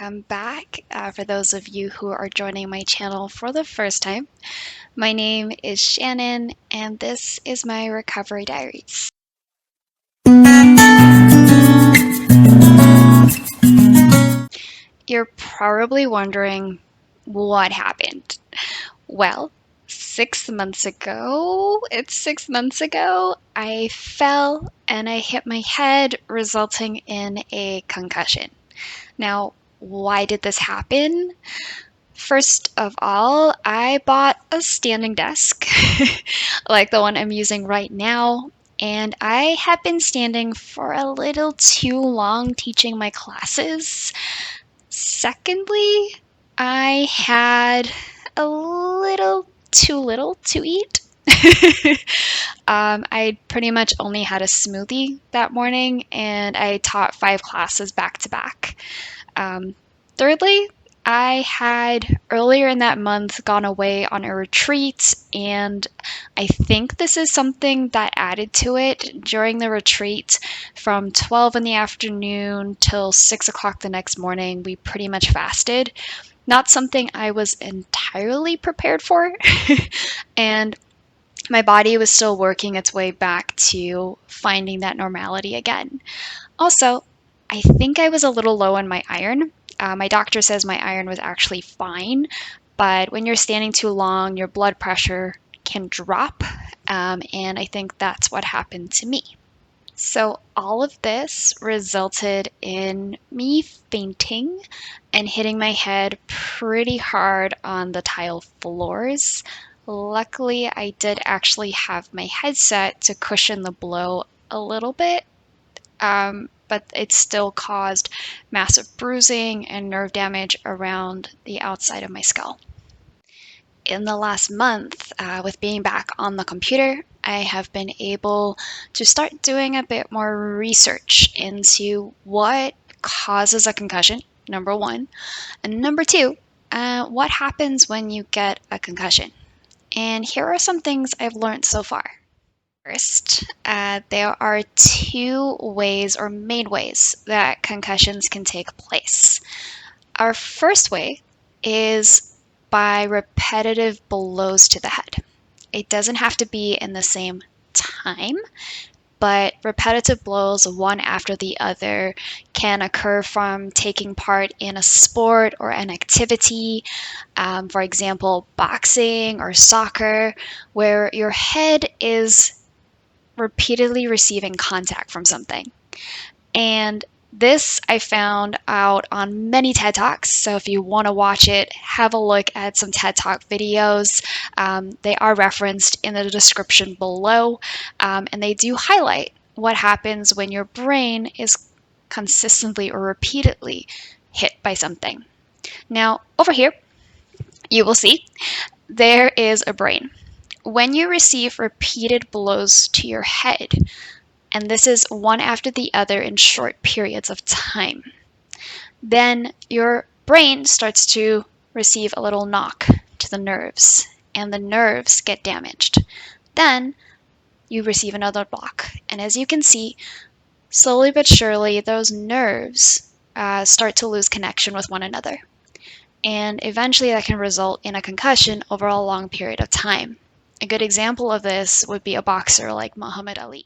welcome back. For those of you who are joining my channel for the first time, my name is Shannon, and this is my Recovery Diaries. You're probably wondering what happened. Well, 6 months ago, I fell and I hit my head, resulting in a concussion. Now, why did this happen? First of all, I bought a standing desk, like the one I'm using right now, and I have been standing for a little too long teaching my classes. Secondly, I had a little to eat. I pretty much only had a smoothie that morning, and I taught 5 classes back to back. Thirdly, I had earlier in that month gone away on a retreat, and I think this is something that added to it. During the retreat, from 12 in the afternoon till 6 o'clock the next morning, we pretty much fasted. Not something I was entirely prepared for, and my body was still working its way back to finding that normality again. Also, I think I was a little low on my iron. My doctor says my iron was actually fine, but when you're standing too long, your blood pressure can drop, and I think that's what happened to me. So all of this resulted in me fainting and hitting my head pretty hard on the tile floors. Luckily, I did actually have my headset to cushion the blow a little bit, but it still caused massive bruising and nerve damage around the outside of my skull. In the last month, with being back on the computer, I have been able to start doing a bit more research into what causes a concussion, number one, and number two, what happens when you get a concussion. And here are some things I've learned so far. First, there are 2 ways or main ways that concussions can take place. Our first way is by repetitive blows to the head. It doesn't have to be in the same time, but repetitive blows, one after the other, can occur from taking part in a sport or an activity, for example, boxing or soccer, where your head is repeatedly receiving contact from something. And this I found out on many TED Talks, so if you want to watch it, have a look at some TED Talk videos. They are referenced in the description below, and they do highlight what happens when your brain is consistently or repeatedly hit by something. Now, over here, you will see there is a brain. When you receive repeated blows to your head, and this is one after the other in short periods of time, then your brain starts to receive a little knock to the nerves, and the nerves get damaged. Then you receive another block, and as you can see, slowly but surely, those nerves start to lose connection with one another. And eventually that can result in a concussion over a long period of time. A good example of this would be a boxer like Muhammad Ali.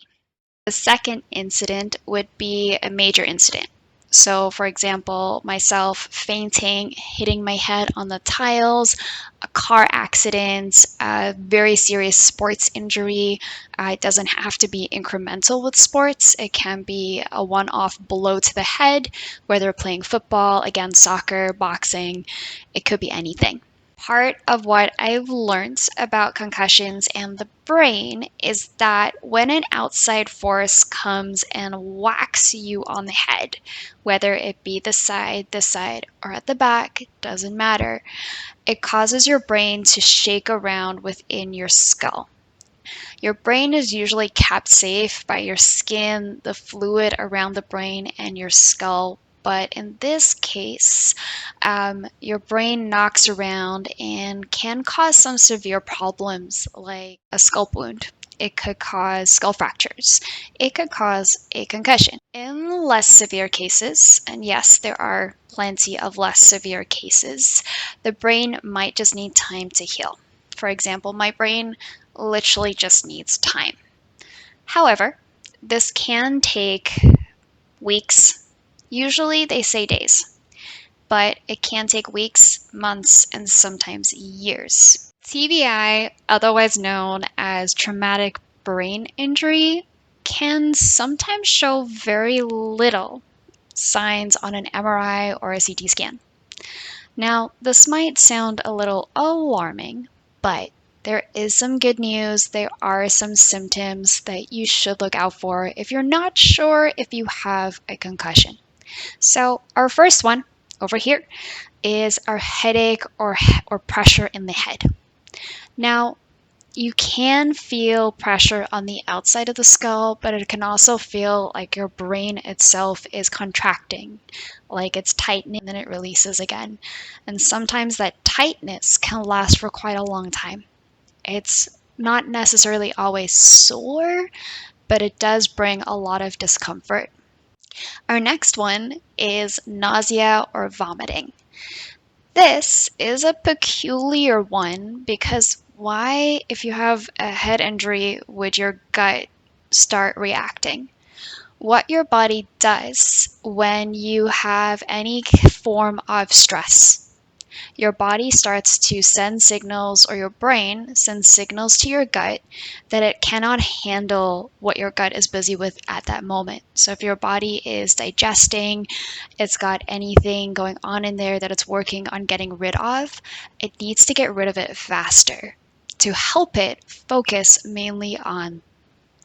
The second incident would be a major incident. So, for example, myself fainting, hitting my head on the tiles, a car accident, a very serious sports injury. It doesn't have to be incremental with sports. It can be a one-off blow to the head, whether playing football, again, soccer, boxing. It could be anything. Part of what I've learned about concussions and the brain is that when an outside force comes and whacks you on the head, whether it be this side, or at the back, doesn't matter, it causes your brain to shake around within your skull. Your brain is usually kept safe by your skin, the fluid around the brain, and your skull. But in this case, your brain knocks around and can cause some severe problems like a scalp wound. It could cause skull fractures. It could cause a concussion. In less severe cases, and yes, there are plenty of less severe cases, the brain might just need time to heal. For example, my brain literally just needs time. However, this can take weeks. Usually they say days, but it can take weeks, months, and sometimes years. TBI, otherwise known as traumatic brain injury, can sometimes show very little signs on an MRI or a CT scan. Now, this might sound a little alarming, but there is some good news. There are some symptoms that you should look out for if you're not sure if you have a concussion. So, our first one over here is our headache or pressure in the head. Now, you can feel pressure on the outside of the skull, but it can also feel like your brain itself is contracting, like it's tightening, and then it releases again. And sometimes that tightness can last for quite a long time. It's not necessarily always sore, but it does bring a lot of discomfort. Our next one is nausea or vomiting. This is a peculiar one because why, if you have a head injury, would your gut start reacting? What your body does when you have any form of stress, your body starts to send signals, or your brain sends signals to your gut that it cannot handle what your gut is busy with at that moment. So if your body is digesting, it's got anything going on in there that it's working on getting rid of, it needs to get rid of it faster to help it focus mainly on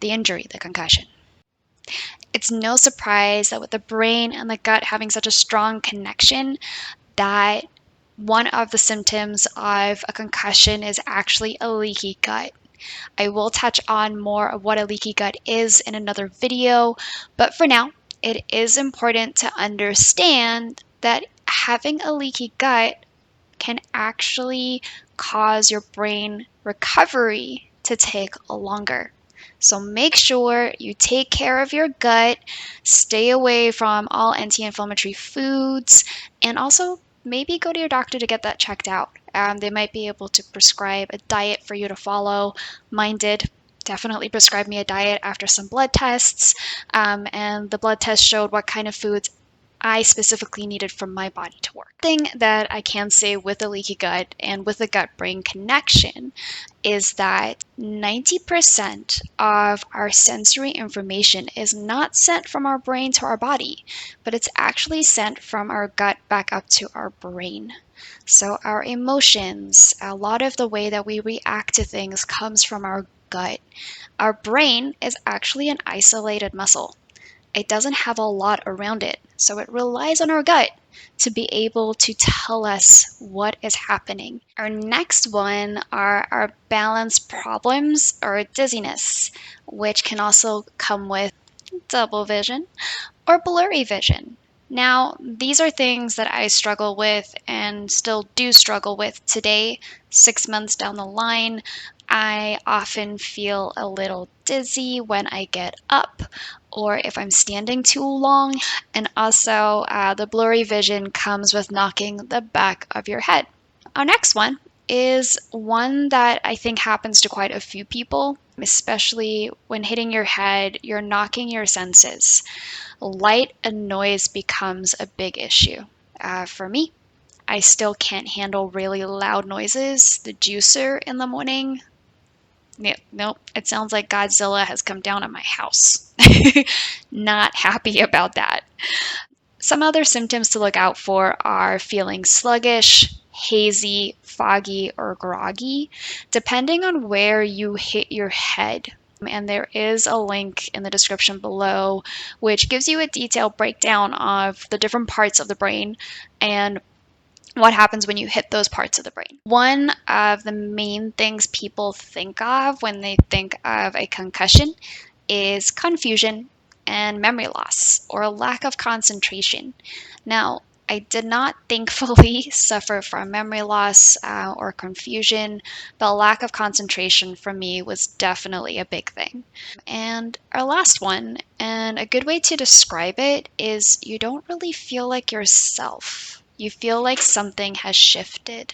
the injury, the concussion. It's no surprise that with the brain and the gut having such a strong connection, that one of the symptoms of a concussion is actually a leaky gut. I will touch on more of what a leaky gut is in another video, but for now, it is important to understand that having a leaky gut can actually cause your brain recovery to take longer. So make sure you take care of your gut, stay away from all anti-inflammatory foods, and also maybe go to your doctor to get that checked out. They might be able to prescribe a diet for you to follow. Mine did definitely prescribe me a diet after some blood tests, and the blood test showed what kind of foods I specifically needed from my body to work. Thing that I can say with the leaky gut and with the gut-brain connection is that 90% of our sensory information is not sent from our brain to our body, but it's actually sent from our gut back up to our brain. So our emotions, a lot of the way that we react to things comes from our gut. Our brain is actually an isolated muscle. It doesn't have a lot around it, so it relies on our gut to be able to tell us what is happening. Our next one are our balance problems or dizziness, which can also come with double vision or blurry vision. Now, these are things that I struggle with and still do struggle with today, 6 months down the line. I often feel a little dizzy when I get up or if I'm standing too long. And also, the blurry vision comes with knocking the back of your head. Our next one is one that I think happens to quite a few people, especially when hitting your head, you're knocking your senses. Light and noise becomes a big issue. For me, I still can't handle really loud noises. The juicer in the morning, nope, it sounds like Godzilla has come down on my house. Not happy about that. Some other symptoms to look out for are feeling sluggish, hazy, foggy, or groggy, depending on where you hit your head. And there is a link in the description below which gives you a detailed breakdown of the different parts of the brain and what happens when you hit those parts of the brain. One of the main things people think of when they think of a concussion is confusion and memory loss or lack of concentration. Now, I did not thankfully suffer from memory loss or confusion, but lack of concentration for me was definitely a big thing. And our last one, and a good way to describe it, is you don't really feel like yourself. You feel like something has shifted.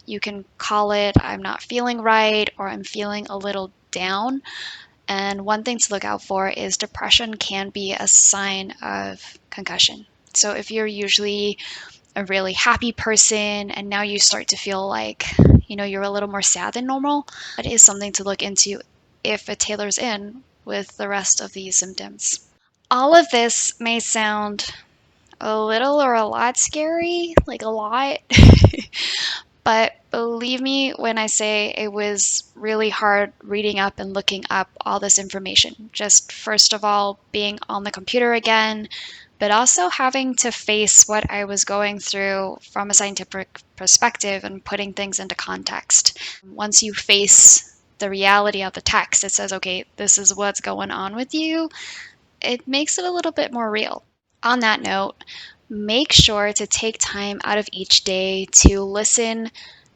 You can call it, I'm not feeling right, or I'm feeling a little down. And one thing to look out for is depression can be a sign of concussion. So if you're usually a really happy person and now you start to feel like, you're a little more sad than normal, that is something to look into if it tailors in with the rest of these symptoms. All of this may sound a little or a lot scary, like a lot, but believe me when I say it was really hard reading up and looking up all this information. Just first of all, being on the computer again, but also having to face what I was going through from a scientific perspective and putting things into context. Once you face the reality of the text, it says, okay, this is what's going on with you, it makes it a little bit more real. On that note, make sure to take time out of each day to listen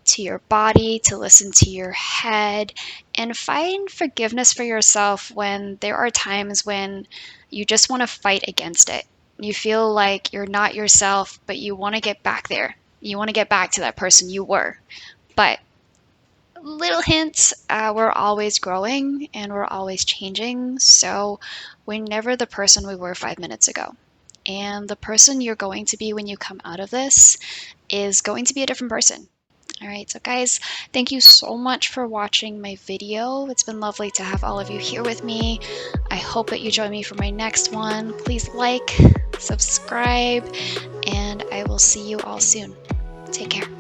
to your body, to listen to your head, and find forgiveness for yourself when there are times when you just want to fight against it. You feel like you're not yourself, but you want to get back there. You want to get back to that person you were. But little hints, we're always growing and we're always changing. So we're never the person we were 5 minutes ago. And the person you're going to be when you come out of this is going to be a different person. All right, so guys, thank you so much for watching my video. It's been lovely to have all of you here with me. I hope that you join me for my next one. Please like, subscribe, and I will see you all soon. Take care.